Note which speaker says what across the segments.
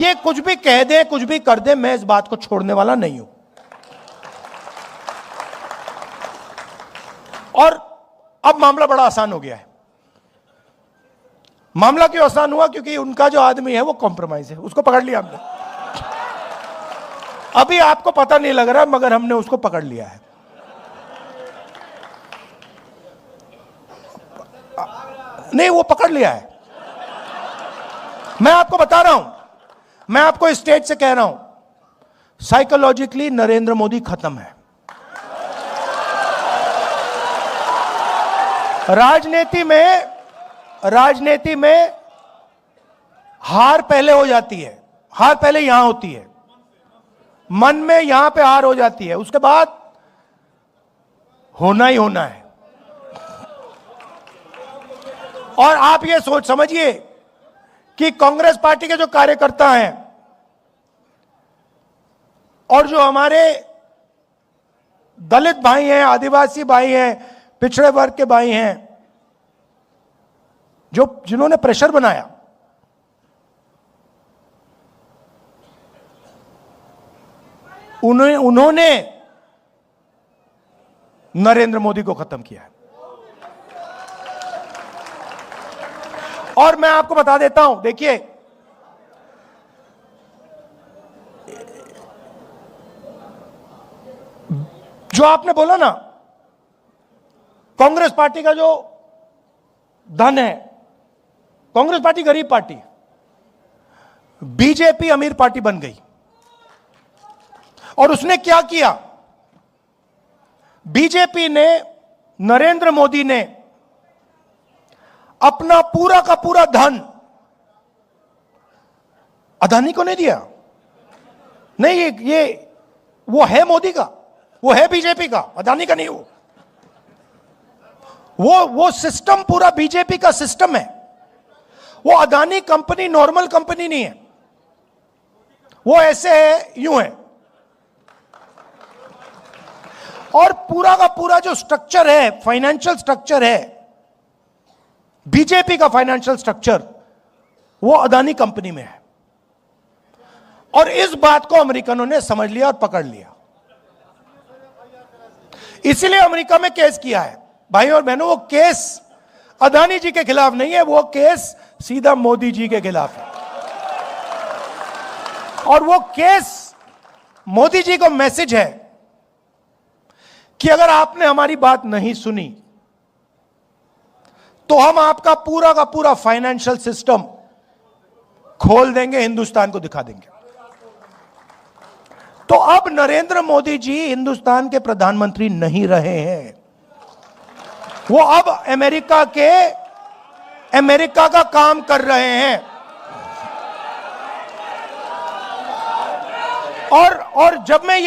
Speaker 1: ये कुछ भी कह दे, कुछ भी कर दे, मैं इस बात को छोड़ने वाला नहीं हूं। और अब मामला बड़ा आसान हो गया है। मामला क्यों आसान हुआ? क्योंकि उनका जो आदमी है वो कॉम्प्रोमाइज है, उसको पकड़ लिया हमने। अभी आपको पता नहीं लग रहा, मगर हमने उसको पकड़ लिया है। नहीं, वो पकड़ लिया है। मैं आपको बता रहा हूं, मैं आपको स्टेज से कह रहा हूं, साइकोलॉजिकली नरेंद्र मोदी खत्म है। राजनीति में हार पहले हो जाती है, हार पहले यहां होती है, मन में यहां पे हार हो जाती है, उसके बाद होना ही होना है। और आप ये सोच समझिए कि कांग्रेस पार्टी के जो कार्यकर्ता हैं और जो हमारे दलित भाई हैं, आदिवासी भाई हैं, पिछड़े वर्ग के भाई हैं, जिन्होंने प्रेशर बनाया, उन्होंने नरेंद्र मोदी को खत्म किया है। और मैं आपको बता देता हूं, देखिए, जो आपने बोला ना, कांग्रेस पार्टी का जो धन है, कांग्रेस पार्टी गरीब पार्टी, बीजेपी अमीर पार्टी बन गई। और उसने क्या किया? बीजेपी ने, नरेंद्र मोदी ने अपना पूरा का पूरा धन अदानी को नहीं दिया। नहीं, ये वो है मोदी का, वो है बीजेपी का, अदानी का नहीं। वो सिस्टम पूरा बीजेपी का सिस्टम है। वो अदानी कंपनी नॉर्मल कंपनी नहीं है, वो ऐसे है, यूं है। और पूरा का पूरा जो स्ट्रक्चर है, फाइनेंशियल स्ट्रक्चर है, बीजेपी का फाइनेंशियल स्ट्रक्चर, वो अदानी कंपनी में है। और इस बात को अमेरिकनों ने समझ लिया और पकड़ लिया। इसीलिए अमेरिका में केस किया है। भाई और बहनों, वो केस अदानी जी के खिलाफ नहीं है, वो केस सीधा मोदी जी के खिलाफ है। और वो केस मोदी जी को मैसेज है कि अगर आपने हमारी बात नहीं सुनी तो हम आपका पूरा का पूरा फाइनेंशियल सिस्टम खोल देंगे, हिंदुस्तान को दिखा देंगे। तो अब नरेंद्र मोदी जी हिंदुस्तान के प्रधानमंत्री नहीं रहे हैं, वो अब अमेरिका का काम कर रहे हैं। और जब मैं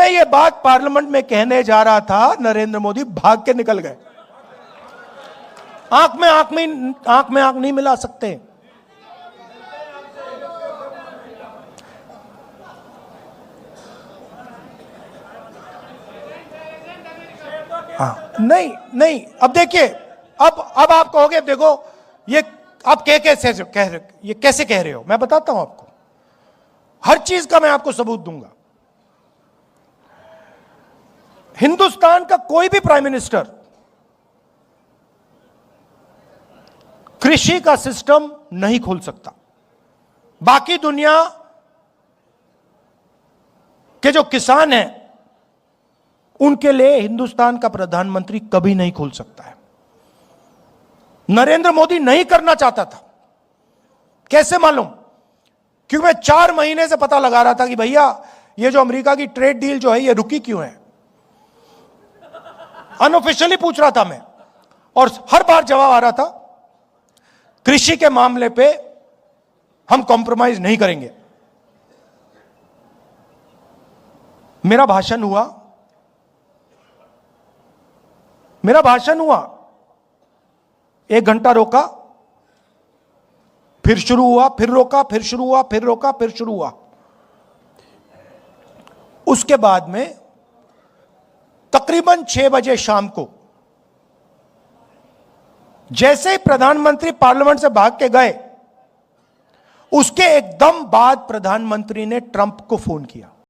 Speaker 1: ये बात पार्लियामेंट में कहने जा रहा था, नरेंद्र मोदी भाग के निकल गए। आंख में आंख नहीं मिला सकते। हाँ, नहीं, अब देखिए, अब आप कहोगे, देखो ये आप कैसे कह रहे हो? मैं बताता हूं आपको, हर चीज का मैं आपको सबूत दूंगा। हिंदुस्तान का कोई भी प्राइम मिनिस्टर कृषि का सिस्टम नहीं खोल सकता। बाकी दुनिया के जो किसान हैं, उनके लिए हिंदुस्तान का प्रधानमंत्री कभी नहीं खोल सकता है। नरेंद्र मोदी नहीं करना चाहता था। कैसे मालूम? क्योंकि मैं 4 महीने से पता लगा रहा था कि भैया ये जो अमेरिका की ट्रेड डील जो है, ये रुकी क्यों है। अनऑफिशियली पूछ रहा था मैं, और हर बार जवाब आ रहा था, कृषि के मामले पे हम कॉम्प्रोमाइज नहीं करेंगे। मेरा भाषण हुआ, 1 घंटा रोका, फिर शुरू हुआ, फिर रोका, फिर शुरू हुआ, फिर रोका, फिर शुरू हुआ। उसके बाद में तकरीबन 6 बजे शाम को जैसे ही प्रधानमंत्री पार्लियामेंट से भाग के गए, उसके एकदम बाद प्रधानमंत्री ने ट्रंप को फोन किया।